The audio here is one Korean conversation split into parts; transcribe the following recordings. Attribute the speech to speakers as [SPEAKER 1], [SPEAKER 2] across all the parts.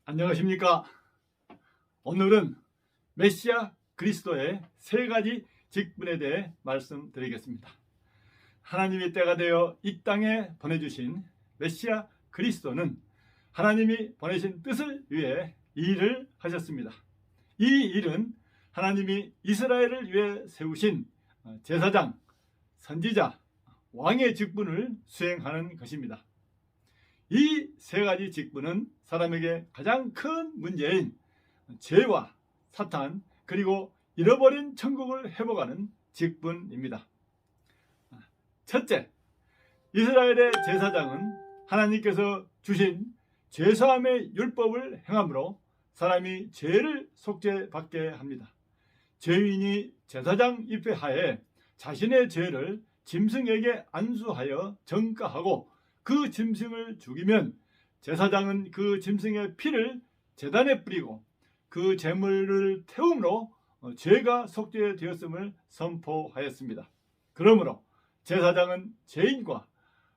[SPEAKER 1] 안녕하십니까. 오늘은 메시아 그리스도의 세 가지 직분에 대해 말씀드리겠습니다. 하나님이 때가 되어 이 땅에 보내주신 메시아 그리스도는 하나님이 보내신 뜻을 위해 일을 하셨습니다. 이 일은 하나님이 이스라엘을 위해 세우신 제사장, 선지자, 왕의 직분을 수행하는 것입니다. 이 세 가지 직분은 사람에게 가장 큰 문제인 죄와 사탄 그리고 잃어버린 천국을 회복하는 직분입니다. 첫째, 이스라엘의 제사장은 하나님께서 주신 죄사함의 율법을 행함으로 사람이 죄를 속죄받게 합니다. 죄인이 제사장 입회하에 자신의 죄를 짐승에게 안수하여 전가하고 그 짐승을 죽이면 제사장은 그 짐승의 피를 제단에 뿌리고 그 제물을 태움으로 죄가 속죄되었음을 선포하였습니다. 그러므로 제사장은 죄인과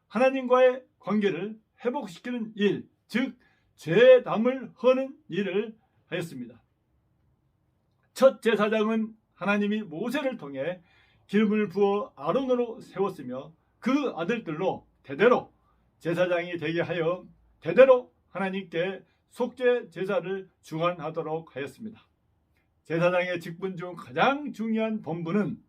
[SPEAKER 1] 하나님과의 관계를 회복시키는 일, 즉 죄담을 허는 일을 하였습니다. 첫 제사장은 하나님이 모세를 통해 기름을 부어 아론으로 세웠으며 그 아들들로 대대로 제사장이 되게 하여 대대로 하나님께 속죄 제사를 주관하도록 하였습니다. 제사장의 직분 중 가장 중요한 본분은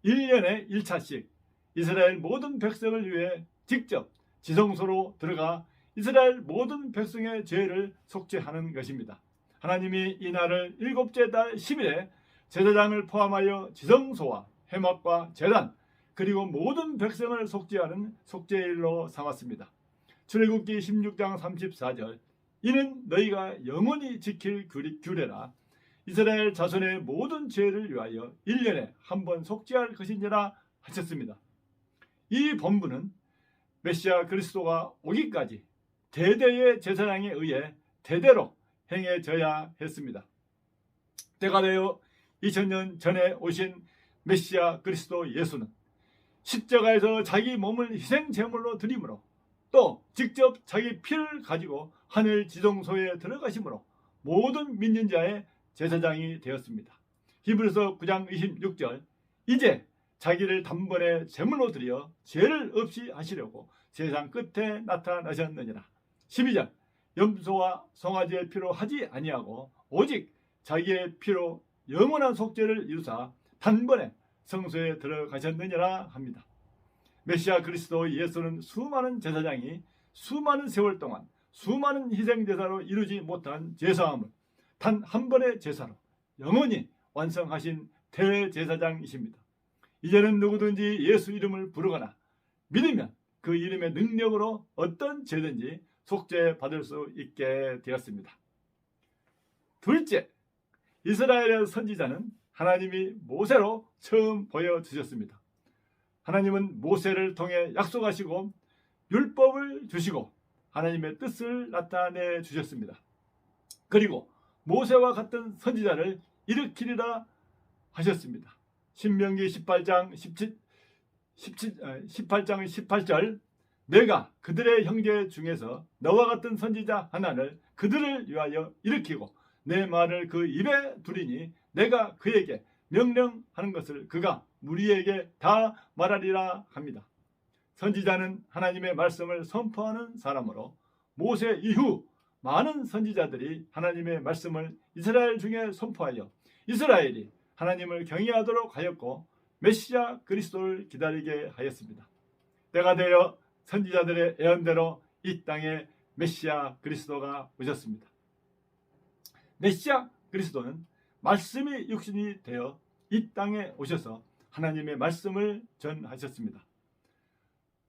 [SPEAKER 1] 1년에 1차씩 이스라엘 모든 백성을 위해 직접 지성소로 들어가 이스라엘 모든 백성의 죄를 속죄하는 것입니다. 하나님이 이 날을 일곱째 달 10일에 제사장을 포함하여 지성소와 회막과 제단 그리고 모든 백성을 속죄하는 속죄일로 삼았습니다. 출애굽기 16장 34절 이는 너희가 영원히 지킬 규례라. 이스라엘 자손의 모든 죄를 위하여 1년에 한 번 속죄할 것이니라 하셨습니다. 이 본분은 메시아 그리스도가 오기까지 대대의 제사장에 의해 대대로 행해져야 했습니다. 때가 되어 2000년 전에 오신 메시아 그리스도 예수는 십자가에서 자기 몸을 희생 제물로 드림으로 또 직접 자기 피를 가지고 하늘 지성소에 들어가심으로 모든 믿는 자의 제사장이 되었습니다. 히브리서 9장 26절 이제 자기를 단번에 제물로 드려 죄를 없이 하시려고 세상 끝에 나타나셨느니라. 12절 염소와 송아지의 피로 하지 아니하고 오직 자기의 피로 영원한 속죄를 이루사 단번에 성소에 들어가셨느니라 합니다. 메시아 그리스도 예수는 수많은 제사장이 수많은 세월 동안 수많은 희생제사로 이루지 못한 제사함을 단 한 번의 제사로 영원히 완성하신 대제사장이십니다. 이제는 누구든지 예수 이름을 부르거나 믿으면 그 이름의 능력으로 어떤 죄든지 속죄받을 수 있게 되었습니다. 둘째, 이스라엘의 선지자는 하나님이 모세로 처음 보여주셨습니다. 하나님은 모세를 통해 약속하시고 율법을 주시고 하나님의 뜻을 나타내 주셨습니다. 그리고 모세와 같은 선지자를 일으키리라 하셨습니다. 신명기 18장 18절 내가 그들의 형제 중에서 너와 같은 선지자 하나를 그들을 위하여 일으키고 내 말을 그 입에 두리니 내가 그에게 명령하는 것을 그가 우리에게 다 말하리라 합니다. 선지자는 하나님의 말씀을 선포하는 사람으로 모세 이후 많은 선지자들이 하나님의 말씀을 이스라엘 중에 선포하여 이스라엘이 하나님을 경외하도록 하였고 메시아 그리스도를 기다리게 하였습니다. 때가 되어 선지자들의 예언대로 이 땅에 메시아 그리스도가 오셨습니다. 메시아 그리스도는 말씀이 육신이 되어 이 땅에 오셔서 하나님의 말씀을 전하셨습니다.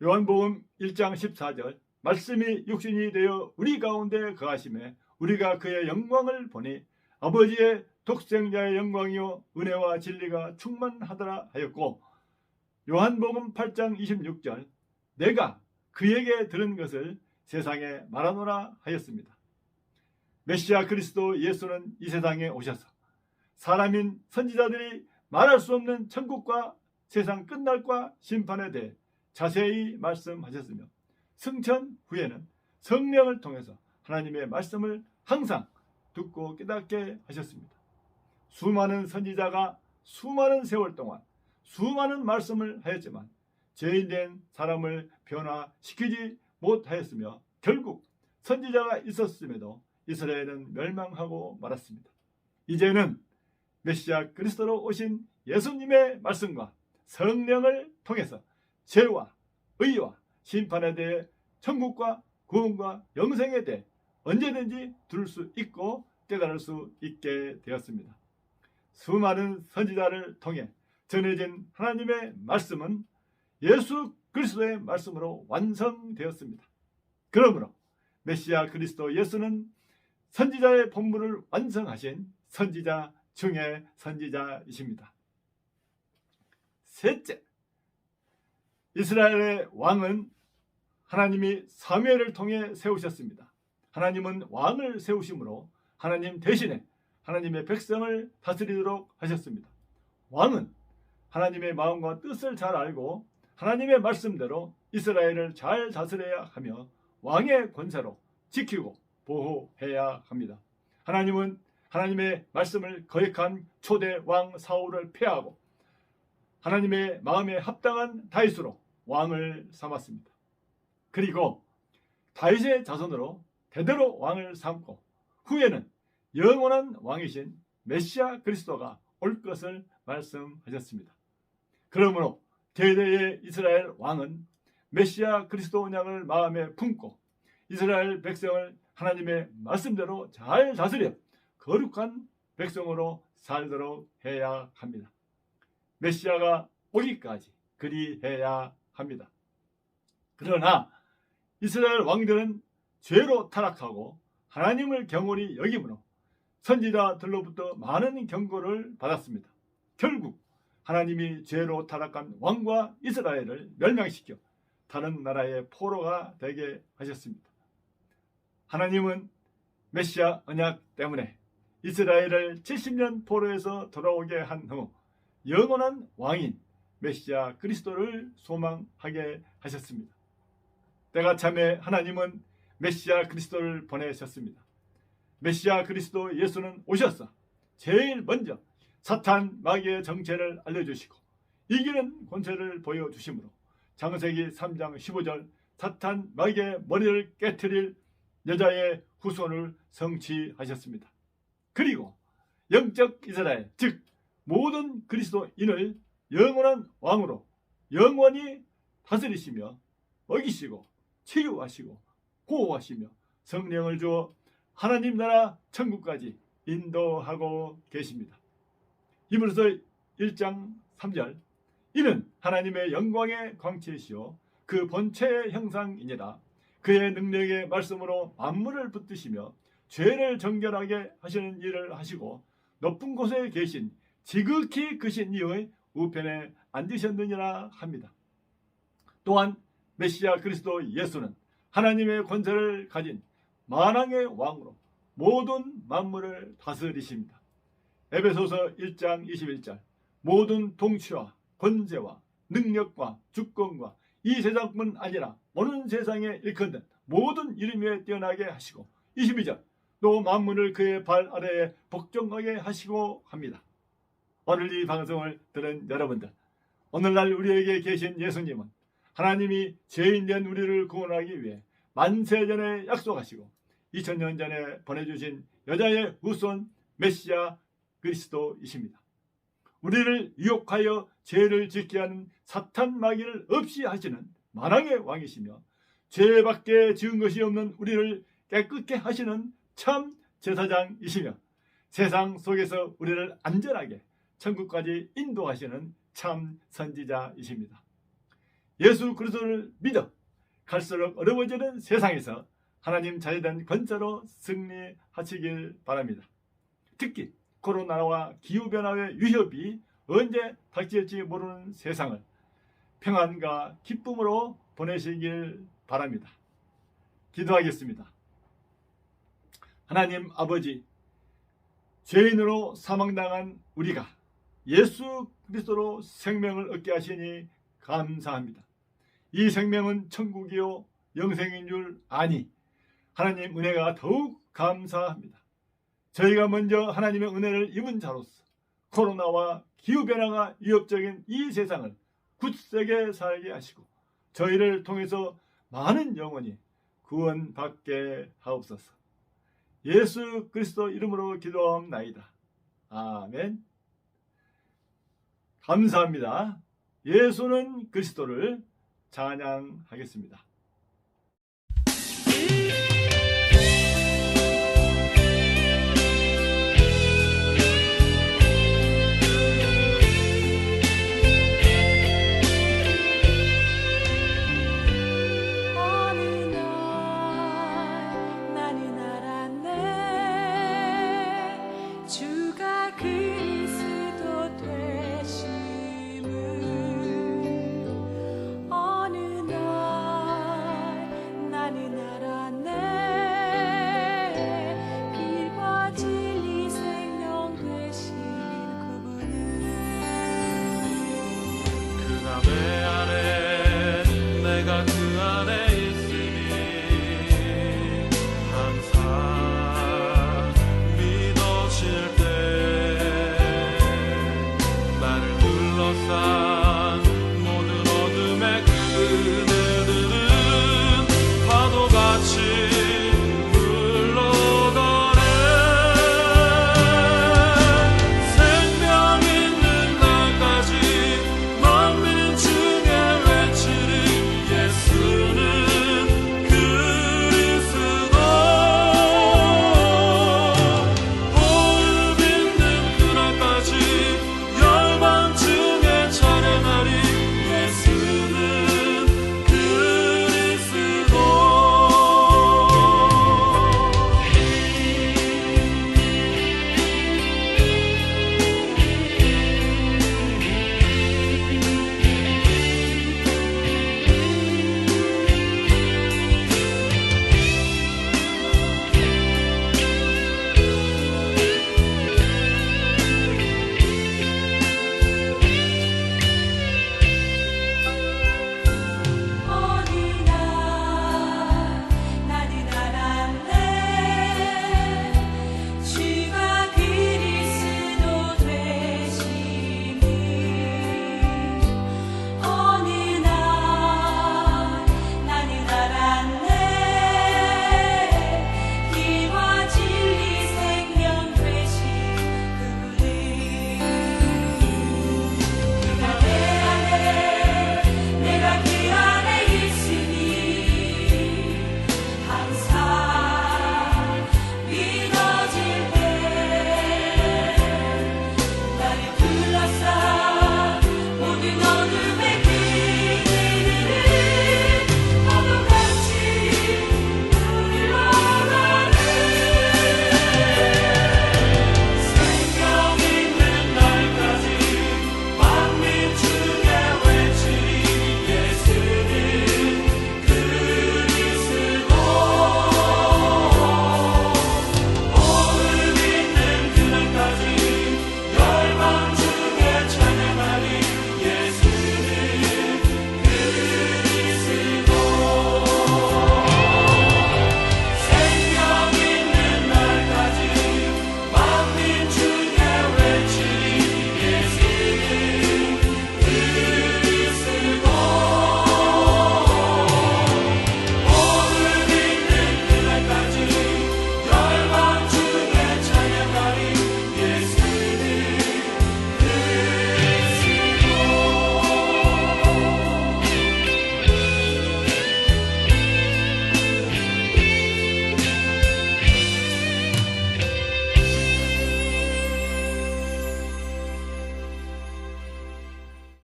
[SPEAKER 1] 요한복음 1장 14절 말씀이 육신이 되어 우리 가운데 거하심에 우리가 그의 영광을 보니 아버지의 독생자의 영광이요 은혜와 진리가 충만하더라 하였고 요한복음 8장 26절 내가 그에게 들은 것을 세상에 말하노라 하였습니다. 메시아 그리스도 예수는 이 세상에 오셔서 사람인 선지자들이 말할 수 없는 천국과 세상 끝날과 심판에 대해 자세히 말씀하셨으며 승천 후에는 성령을 통해서 하나님의 말씀을 항상 듣고 깨닫게 하셨습니다. 수많은 선지자가 수많은 세월 동안 수많은 말씀을 하였지만 죄인된 사람을 변화시키지 못하였으며 결국 선지자가 있었음에도 이스라엘은 멸망하고 말았습니다. 이제는 메시아 그리스도로 오신 예수님의 말씀과 성령을 통해서 죄와 의와 심판에 대해 천국과 구원과 영생에 대해 언제든지 들을 수 있고 깨달을 수 있게 되었습니다. 수많은 선지자를 통해 전해진 하나님의 말씀은 예수 그리스도의 말씀으로 완성되었습니다. 그러므로 메시아 그리스도 예수는 선지자의 본분을 완성하신 선지자 중에 선지자이십니다. 셋째, 이스라엘의 왕은 하나님이 사무엘을 통해 세우셨습니다. 하나님은 왕을 세우심으로 하나님 대신에 하나님의 백성을 다스리도록 하셨습니다. 왕은 하나님의 마음과 뜻을 잘 알고 하나님의 말씀대로 이스라엘을 잘 다스려야 하며 왕의 권세로 지키고 보호해야 합니다. 하나님은 하나님의 말씀을 거역한 초대 왕 사울을 폐하고 하나님의 마음에 합당한 다윗으로 왕을 삼았습니다. 그리고 다윗의 자손으로 대대로 왕을 삼고 후에는 영원한 왕이신 메시아 그리스도가 올 것을 말씀하셨습니다. 그러므로 대대의 이스라엘 왕은 메시아 그리스도 언약을 마음에 품고 이스라엘 백성을 하나님의 말씀대로 잘 다스려 거룩한 백성으로 살도록 해야 합니다. 메시아가 오기까지 그리해야 합니다. 그러나 이스라엘 왕들은 죄로 타락하고 하나님을 경홀히 여김으로 선지자들로부터 많은 경고를 받았습니다. 결국 하나님이 죄로 타락한 왕과 이스라엘을 멸망시켜 다른 나라의 포로가 되게 하셨습니다. 하나님은 메시아 언약 때문에 이스라엘을 70년 포로에서 돌아오게 한 후 영원한 왕인 메시아 그리스도를 소망하게 하셨습니다. 때가 참에 하나님은 메시아 그리스도를 보내셨습니다. 메시아 그리스도 예수는 오셔서 제일 먼저 사탄 마귀의 정체를 알려주시고 이기는 권세를 보여주심으로 창세기 3장 15절 사탄 마귀의 머리를 깨트릴 여자의 후손을 성취하셨습니다. 그리고 영적 이스라엘 즉 모든 그리스도인을 영원한 왕으로 영원히 다스리시며 먹이시고 치유하시고 보호하시며 성령을 주어 하나님 나라 천국까지 인도하고 계십니다. 히브리서 1장 3절 이는 하나님의 영광의 광채이시오 그 본체의 형상이니라 그의 능력의 말씀으로 만물을 붙드시며 죄를 정결하게 하시는 일을 하시고 높은 곳에 계신 지극히 크신 이의 우편에 앉으셨느니라 합니다. 또한 메시아 그리스도 예수는 하나님의 권세를 가진 만왕의 왕으로 모든 만물을 다스리십니다. 에베소서 1장 21절 모든 통치와 권세와 능력과 주권과 이 세상뿐 아니라 오는 세상에 일컫는 모든 이름 위에 뛰어나게 하시고 22절 또 만물을 그의 발 아래에 복종하게 하시고 합니다. 오늘 이 방송을 들은 여러분들 오늘날 우리에게 계신 예수님은 하나님이 죄인된 우리를 구원하기 위해 만세전에 약속하시고 2000년 전에 보내주신 여자의 후손 메시아 그리스도이십니다. 우리를 유혹하여 죄를 짓게 하는 사탄 마귀를 없이 하시는 만왕의 왕이시며 죄밖에 지은 것이 없는 우리를 깨끗게 하시는 참 제사장이시며 세상 속에서 우리를 안전하게 천국까지 인도하시는 참 선지자이십니다. 예수 그리스도를 믿어 갈수록 어려워지는 세상에서 하나님 자유된 권세로 승리하시길 바랍니다. 특히 코로나와 기후변화의 위협이 언제 닥칠지 모르는 세상을 평안과 기쁨으로 보내시길 바랍니다. 기도하겠습니다. 하나님 아버지, 죄인으로 사망당한 우리가 예수 그리스도로 생명을 얻게 하시니 감사합니다. 이 생명은 천국이요 영생인 줄 아니 하나님 은혜가 더욱 감사합니다. 저희가 먼저 하나님의 은혜를 입은 자로서 코로나와 기후변화가 위협적인 이 세상을 굳세게 살게 하시고 저희를 통해서 많은 영혼이 구원받게 하옵소서. 예수 그리스도 이름으로 기도하옵나이다. 아멘. 감사합니다. 예수는 그리스도를 찬양하겠습니다.